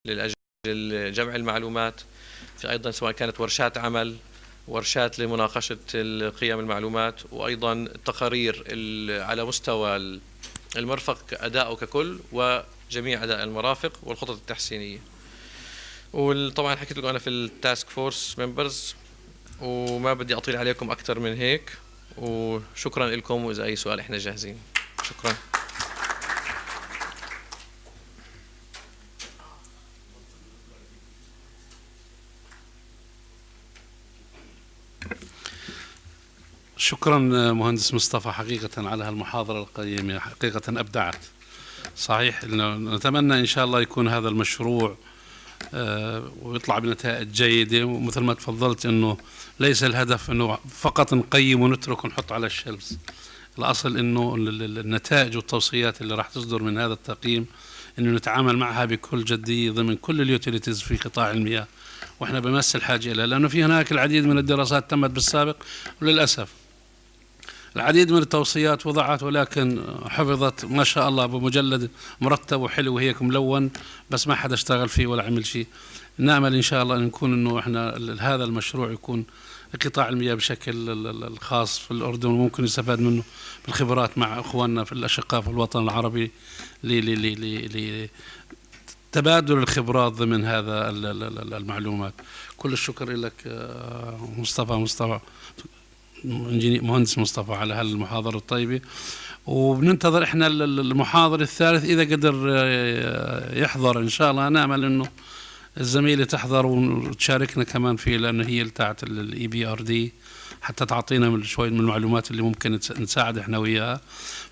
لأجل جمع المعلومات. في أيضا سواء كانت ورشات عمل، ورشات لمناقشة قيم المعلومات، وأيضا تقارير على مستوى المرفق أداؤه ككل وجميع أداء المرافق والخطط التحسينية. وطبعا حكيت لكم أنا في التاسك فورس ممبرز، وما بدي أطيل عليكم أكثر من هيك، وشكرا لكم، وإذا أي سؤال إحنا جاهزين. شكرا. شكرا مهندس مصطفى حقيقة على هالمحاضرة القيمة، حقيقة أبدعت. صحيح نتمنى إن شاء الله يكون هذا المشروع ويطلع بنتائج جيدة، ومثل ما تفضلت أنه ليس الهدف أنه فقط نقيم ونترك ونحط على الشلف. الأصل أنه النتائج والتوصيات اللي راح تصدر من هذا التقييم أنه نتعامل معها بكل جدية ضمن كل اليوتيليتيز في قطاع المياه، وإحنا بمس الحاجة إليها، لأنه في هناك العديد من الدراسات تمت بالسابق وللأسف العديد من التوصيات وضعت ولكن حفظت ما شاء الله بمجلد مرتب وحلو وهيك ملون، بس ما حدا اشتغل فيه ولا عمل شيء. نأمل إن شاء الله أن نكون إنه إحنا هذا المشروع يكون قطاع المياه بشكل الخاص في الأردن، وممكن يستفاد منه بالخبرات مع إخواننا في الأشقاء في الوطن العربي لتبادل الخبرات ضمن هذا المعلومات. كل الشكر لك مصطفى مهندس مصطفى على هالمحاضرة الطيبة، وبننتظر احنا المحاضر الثالث اذا قدر يحضر ان شاء الله. نامل انه الزميلة تحضر وتشاركنا كمان فيه، لانه هي بتاعت EBRD حتى تعطينا من شوي من المعلومات اللي ممكن نساعد احنا وياها.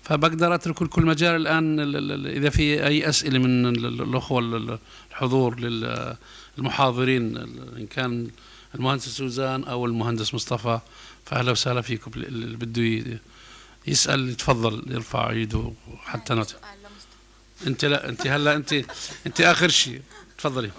فبقدر اترك كل مجال الان اذا في اي اسئلة من الاخوة الحضور للمحاضرين، ان كان المهندس سوزان او المهندس مصطفى، فأهلا وسهلا فيكم. اللي بده يسأل يتفضل يرفع ايده حتى انت لا انت هلا انت اخر شيء. تفضلي.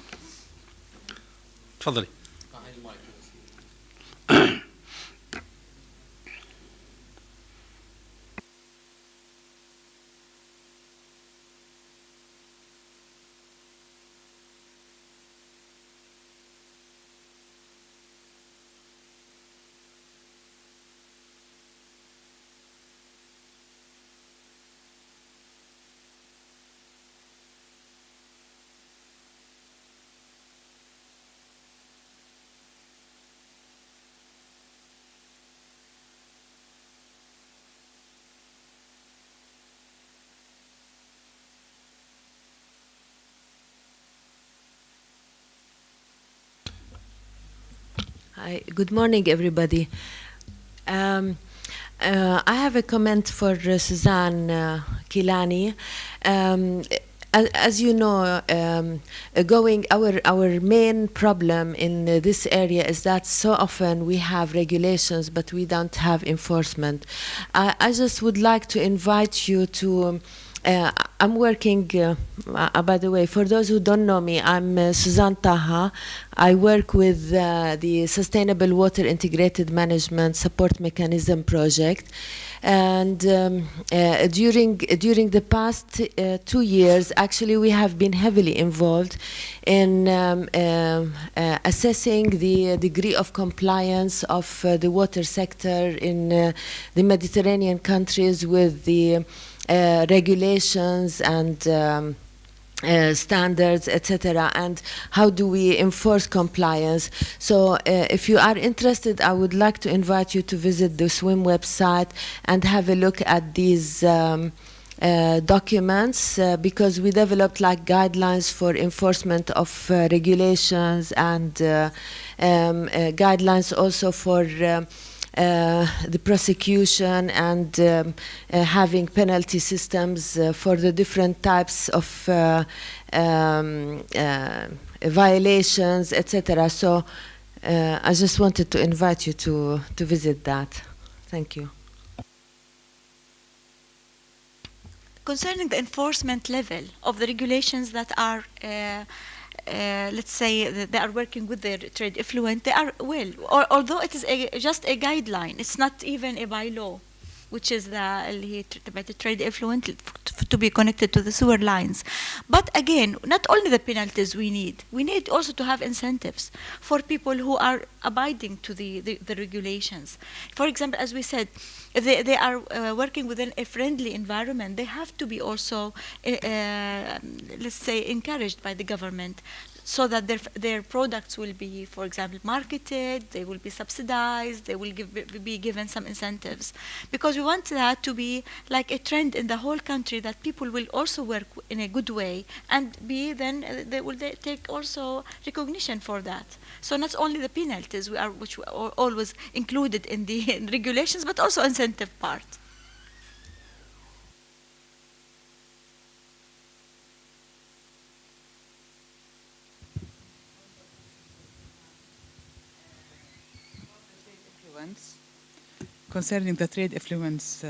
Hi, good morning, everybody. I have a comment for Suzanne Kilani. As you know, our main problem in this area is that so often we have regulations, but we don't have enforcement. I just would like to invite you to I'm working, by the way, for those who don't know me, I'm Suzanne Taha. I work with the Sustainable Water Integrated Management Support Mechanism project. And during the past 2 years, actually, we have been heavily involved in assessing the degree of compliance of the water sector in the Mediterranean countries with the regulations and standards, etc., and how do we enforce compliance. So if you are interested, I would like to invite you to visit the SWIM website and have a look at these documents, because we developed like guidelines for enforcement of regulations and guidelines also for the prosecution and having penalty systems for the different types of violations, etc. So I just wanted to invite you to visit that. Thank you. Concerning the enforcement level of the regulations that are let's say that they are working with their trade effluent, they are well, although it is just a guideline, it's not even a bylaw. which is the trade effluent to be connected to the sewer lines. But again, not only the penalties we need also to have incentives for people who are abiding to the regulations. For example, as we said, if they are working within a friendly environment, they have to be also, let's say, encouraged by the government, so that their products will be, for example, marketed, they will be subsidized, they will be given some incentives. Because we want that to be like a trend in the whole country, that people will also work in a good way, and they will take also recognition for that. So not only the penalties which are always included in the regulations, but also incentive part. Concerning the trade influence,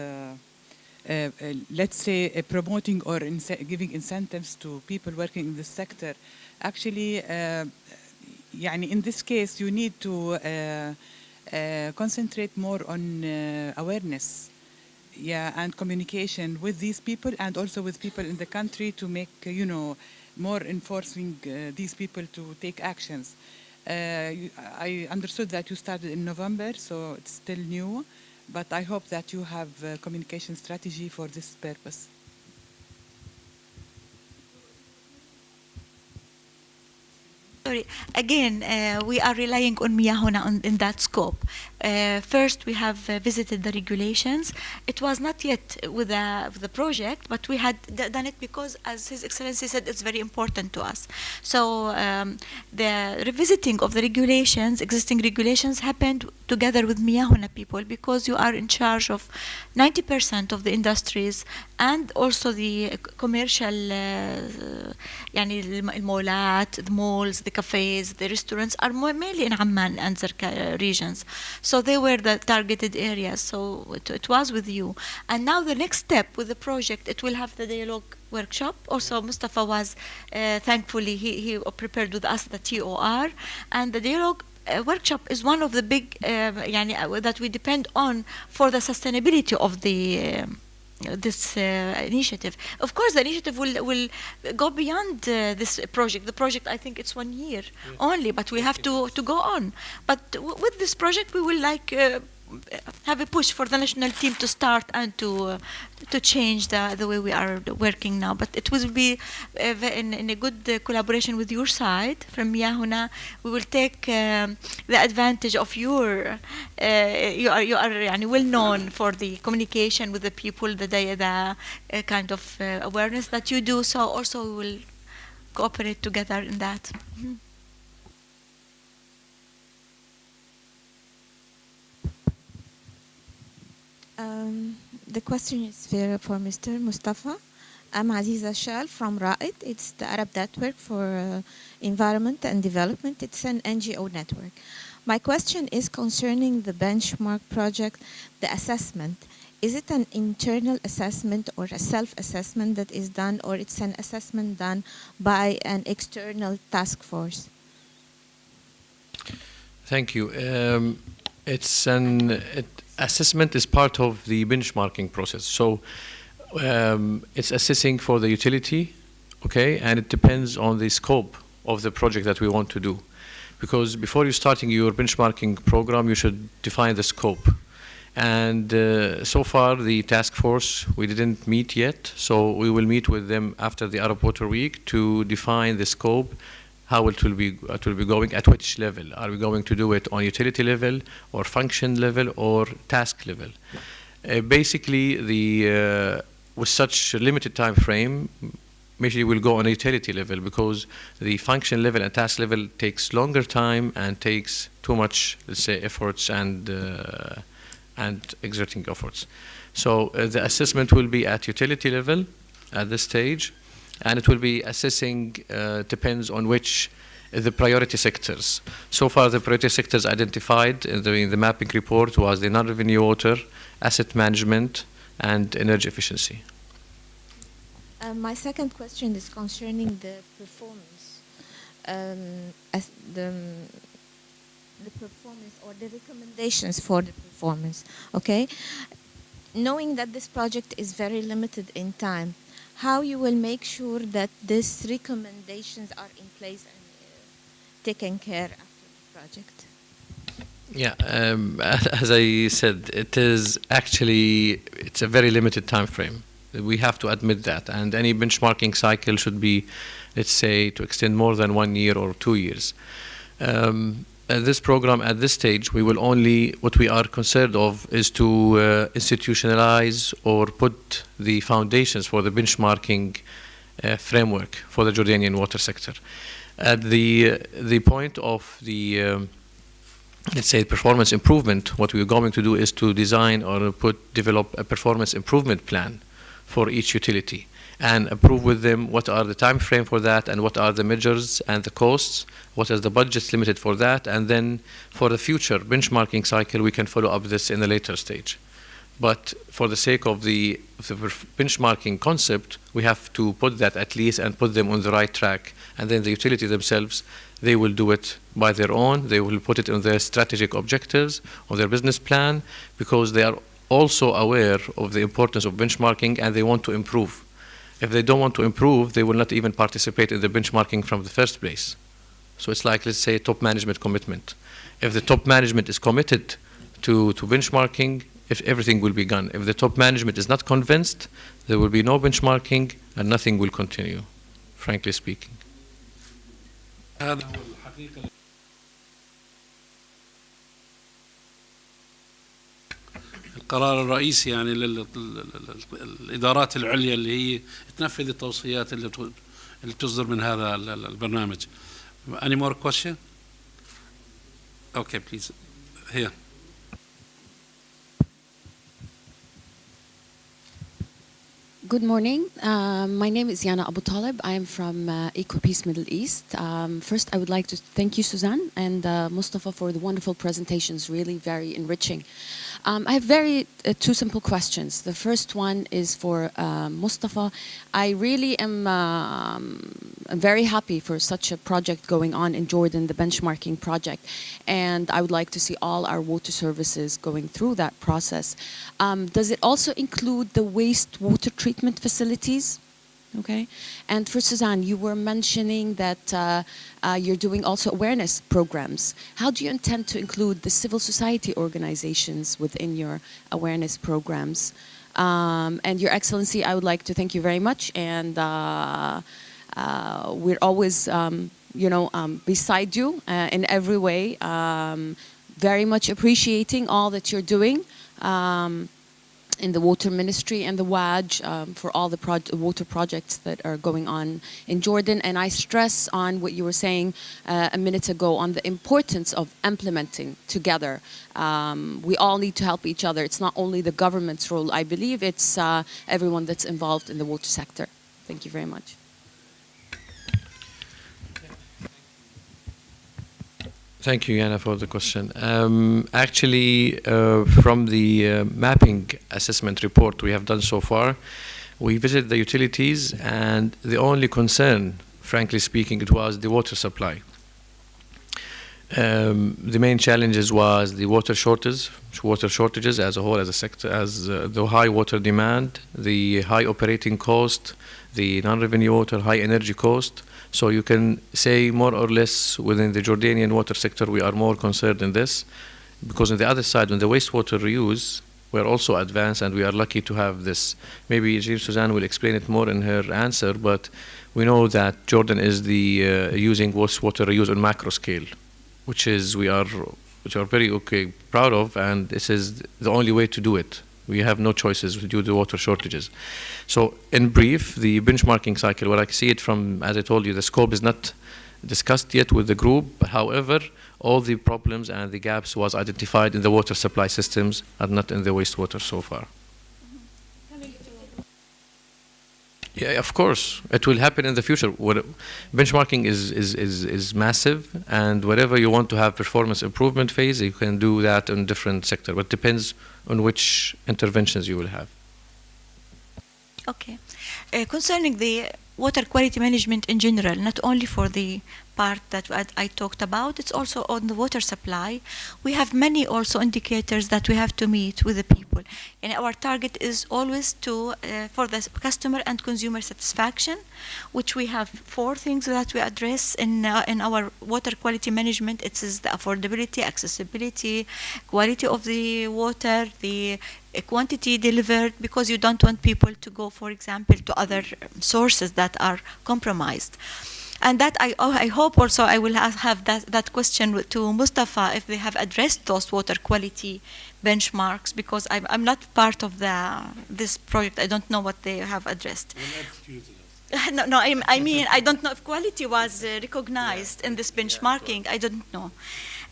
let's say promoting or giving incentives to people working in this sector. Actually, in this case, you need to concentrate more on awareness, and communication with these people, and also with people in the country, to make more enforcing these people to take actions. I understood that you started in November, so it's still new, but I hope that you have a communication strategy for this purpose. Sorry. Again, we are relying on Miyahona in that scope. First, we have visited the regulations. It was not yet with the project, but we had done it because, as His Excellency said, it's very important to us. So the revisiting of the regulations, existing regulations, happened together with Miyahona people, because you are in charge of 90% of the industries and also the commercial, المولات, the malls, the cafes, the restaurants are mainly in Amman and Zarqa regions. So they were the targeted areas. So it was with you. And now the next step with the project, it will have the dialogue workshop. Also, Mustafa was, thankfully, he prepared with us the TOR. And the dialogue workshop is one of the big, that we depend on for the sustainability of the this initiative. Of course, the initiative will go beyond this project. The project, I think it's 1 year only, but we have to go on. But with this project, we will have a push for the national team to start and to change the way we are working now. But it will be in a good collaboration with your side from Miyahona. We will take the advantage of you are well known for the communication with the people, the kind of awareness that you do. So also we will cooperate together in that. Mm-hmm. The question is for Mr. Mustafa. I'm Aziza Shal from RAID. It's the Arab Network for Environment and Development. It's an NGO network. My question is concerning the benchmark project, the assessment. Is it an internal assessment or a self-assessment that is done, or it's an assessment done by an external task force? Thank you. Assessment is part of the benchmarking process. So it's assessing for the utility, okay, and it depends on the scope of the project that we want to do. Because before you starting your benchmarking program, you should define the scope. And so far, the task force, we didn't meet yet, so we will meet with them after the Arab Water Week to define the scope, how it will be going, at which level. Are we going to do it on utility level, or function level, or task level? Basically, with such a limited time frame, maybe we'll go on a utility level, because the function level and task level takes longer time and takes too much, let's say, efforts and exerting efforts. So the assessment will be at utility level at this stage, and it will be assessing, depends on which the priority sectors. So far, the priority sectors identified in the mapping report was the non-revenue water, asset management, and energy efficiency. My second question is concerning the performance. The performance or the recommendations for the performance, okay? knowing that this project is very limited in time, how you will make sure that these recommendations are in place and taken care after the project? Yeah, as I said, it's a very limited time frame. We have to admit that, and any benchmarking cycle should be, let's say, to extend more than 1 year or 2 years. This program at this stage, what we are concerned of is to institutionalize or put the foundations for the benchmarking framework for the Jordanian water sector. At the point of the let's say performance improvement, what we're going to do is to design or develop a performance improvement plan for each utility and approve with them what are the time frame for that and what are the measures and the costs, what is the budget limited for that, and then for the future benchmarking cycle we can follow up this in a later stage. But for the sake of the benchmarking concept, we have to put that at least and put them on the right track, and then the utility themselves, they will do it by their own. They will put it in their strategic objectives, on their business plan, because they are also aware of the importance of benchmarking and they want to improve. If they don't want to improve, they will not even participate in the benchmarking from the first place. So it's like, let's say, top management commitment. If the top management is committed to benchmarking, if everything will be gone. If the top management is not convinced, there will be no benchmarking and nothing will continue, frankly speaking. هذا هو الحقيقة. القرار الرئيسي يعني للإدارات العليا اللي هي تنفذ التوصيات اللي تصدر من هذا البرنامج. Any more question? Okay, please. Here. Good morning. My name is Yana Abu Talib. I am from EcoPeace Middle East. First, I would like to thank you, Suzanne and Mustafa, for the wonderful presentations, really very enriching. I have two simple questions. The first one is for Mustafa. I really am very happy for such a project going on in Jordan, the benchmarking project, and I would like to see all our water services going through that process. Does it also include the wastewater treatment facilities? Okay. And for Suzanne, you were mentioning that you're doing also awareness programs. How do you intend to include the civil society organizations within your awareness programs? And Your Excellency, I would like to thank you very much. And we're always, beside you in every way. Very much appreciating all that you're doing. In the water ministry and the WAJ for all the water projects that are going on in Jordan. And I stress on what you were saying a minute ago on the importance of implementing together. We all need to help each other. It's not only the government's role, I believe, it's everyone that's involved in the water sector. Thank you very much. Thank you, Yana, for the question. Actually, from the mapping assessment report we have done so far, we visited the utilities, and the only concern, frankly speaking, it was the water supply. The main challenges was the water shortages as a whole, as a sector, as the high water demand, the high operating cost, the non-revenue water, high energy cost. So you can say more or less within the Jordanian water sector we are more concerned in this, because on the other side, on the wastewater reuse, we're also advanced and we are lucky to have this. Maybe Suzanne will explain it more in her answer, but we know that Jordan is using wastewater reuse on macro scale, which we are very proud of, and this is the only way to do it. We have no choices due to the water shortages. So in brief, the benchmarking cycle, where I see it from, as I told you, the scope is not discussed yet with the group. However, all the problems and the gaps was identified in the water supply systems and not in the wastewater so far. Yeah, of course, it will happen in the future. Benchmarking is massive, and wherever you want to have performance improvement phase, you can do that in different sector, but it depends on which interventions you will have. Okay. Concerning the water quality management in general, not only for the part that I talked about, it's also on the water supply. We have many also indicators that we have to meet with the people. And our target is always to, for the customer and consumer satisfaction, which we have 4 things that we address in our water quality management. It is the affordability, accessibility, quality of the water, the quantity delivered, because you don't want people to go, for example, to other sources that are compromised. And that I hope also I will have that question to Mustafa, if they have addressed those water quality benchmarks, because I'm not part of this project. I don't know what they have addressed. No, I mean, I don't know if quality was recognized in this benchmarking. I don't know.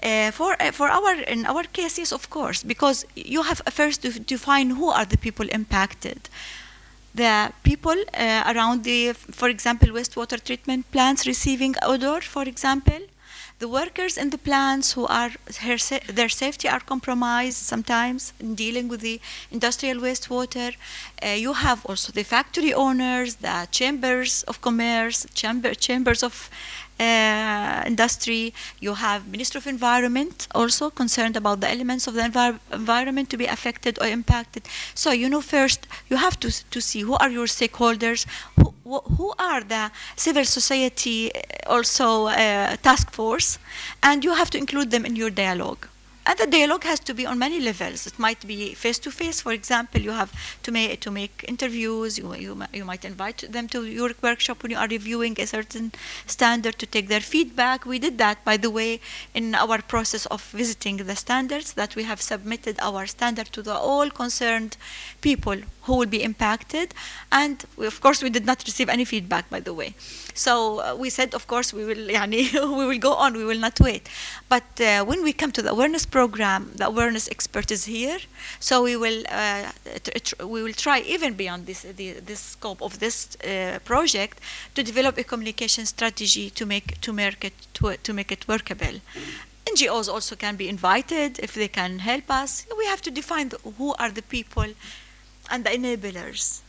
In our cases, of course, because you have first to define who are the people impacted. The people around for example, wastewater treatment plants receiving odor, for example, the workers in the plants who are their safety are compromised sometimes in dealing with the industrial wastewater. You have also the factory owners, the chambers of commerce, chambers of industry. You have Minister of Environment also concerned about the elements of the environment to be affected or impacted. So first you have to see who are your stakeholders, who are the civil society also task force, and you have to include them in your dialogue. And the dialogue has to be on many levels. It might be face-to-face, for example. You have to make interviews. You might invite them to your workshop when you are reviewing a certain standard to take their feedback. We did that, by the way, in our process of visiting the standards, that we have submitted our standard to all concerned people who will be impacted. And of course, we did not receive any feedback, by the way. So we said, of course, we will we will go on. We will not wait. But when we come to the awareness program, the awareness expert is here. So we will try even beyond this scope of this project to develop a communication strategy to make it workable. NGOs also can be invited if they can help us. We have to define who are the people and the enablers.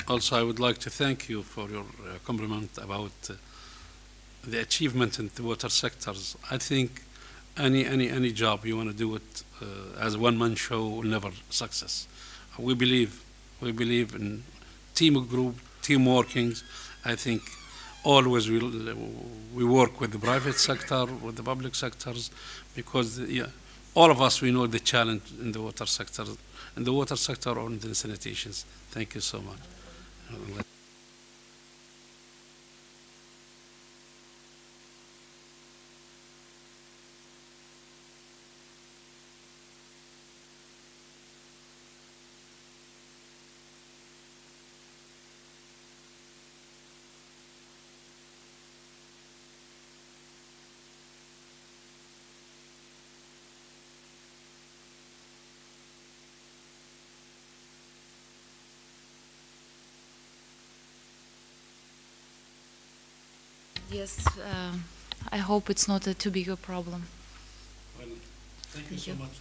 Also, I would like to thank you for your compliment about the achievement in the water sectors. I think any job you want to do it as a one-man show will never success. We believe in team working. I think always we work with the private sector, with the public sectors, because all of us, we know the challenge in the water sector or in the sanitations. Thank you so much. Yes, I hope it's not too big a problem. Well, thank you so much.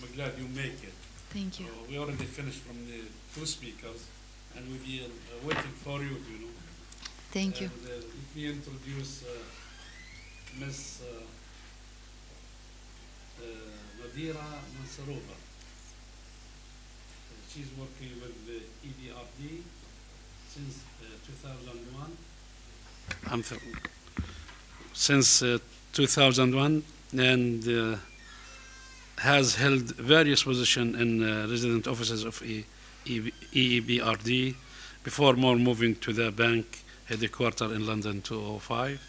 I'm glad you make it. Thank you. We already finished from the 2 speakers, and we'll be waiting for you, Thank you. Let me introduce Ms. Nadira Mansurova. She's working with the EBRD since 2001. Since 2001, and has held various positions in resident offices of EEBRD before moving to the bank headquarters in London 2005.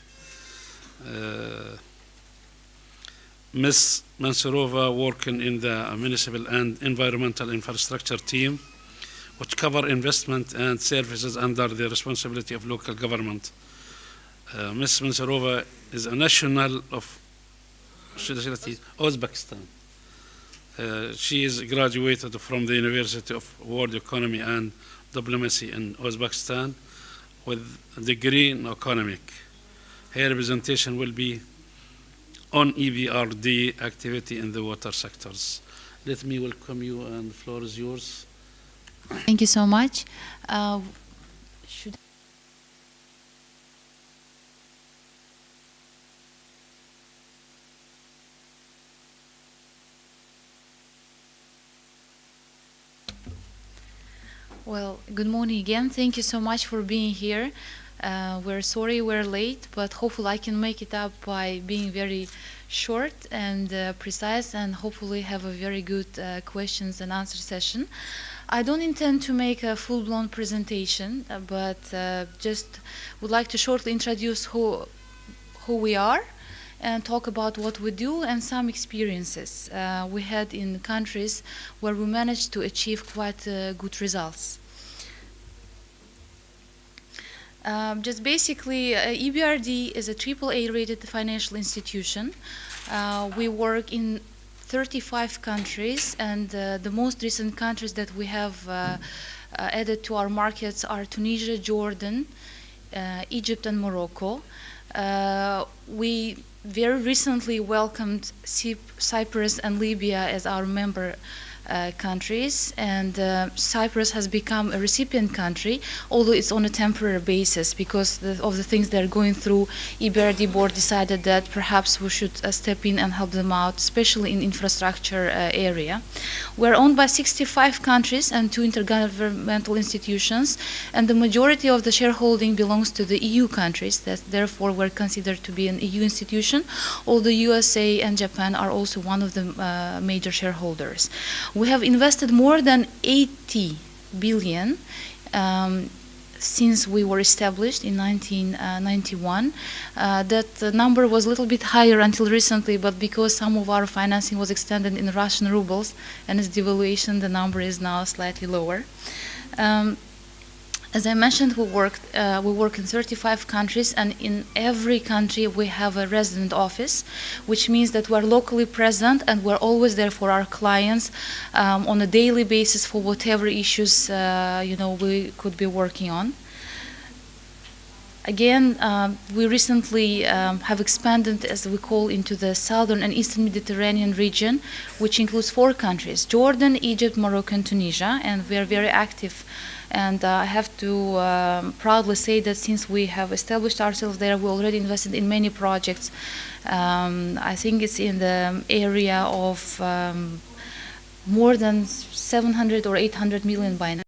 Ms. Mansurova working in the municipal and environmental infrastructure team, which cover investment and services under the responsibility of local government. Ms. Mansurova is a national of Uzbekistan. She is graduated from the University of World Economy and Diplomacy in Uzbekistan with a degree in economic. Her presentation will be on EBRD activity in the water sectors. let me welcome you, and the floor is yours. Thank you so much. Should Well, good morning again. Thank you so much for being here. We're sorry we're late, but hopefully I can make it up by being very short and precise, and hopefully have a very good questions and answer session. I don't intend to make a full-blown presentation, but just would like to shortly introduce who we are and talk about what we do and some experiences we had in countries where we managed to achieve quite good results. Just basically, EBRD is a AAA rated financial institution. We work in 35 countries, and the most recent countries that we have added to our markets are Tunisia, Jordan, Egypt, and Morocco. We very recently welcomed Cyprus and Libya as our member countries, and Cyprus has become a recipient country, although it's on a temporary basis because of the things they're going through. EBRD board decided that perhaps we should step in and help them out, especially in infrastructure area. We're owned by 65 countries and 2 intergovernmental institutions, and the majority of the shareholding belongs to the EU countries. That therefore we're considered to be an EU institution, although USA and Japan are also one of the major shareholders. We have invested more than 80 billion since we were established in 1991. That number was a little bit higher until recently, but because some of our financing was extended in Russian rubles and its devaluation, the number is now slightly lower. As I mentioned, we work in 35 countries, and in every country we have a resident office, which means that we're locally present and we're always there for our clients on a daily basis for whatever issues we could be working on. Again, we recently have expanded, as we call, into the southern and eastern Mediterranean region, which includes 4 countries: Jordan, Egypt, Morocco, and Tunisia, and we are very active. And I have to proudly say that since we have established ourselves there, we already invested in many projects. I think it's in the area of more than 700 or 800 million by now.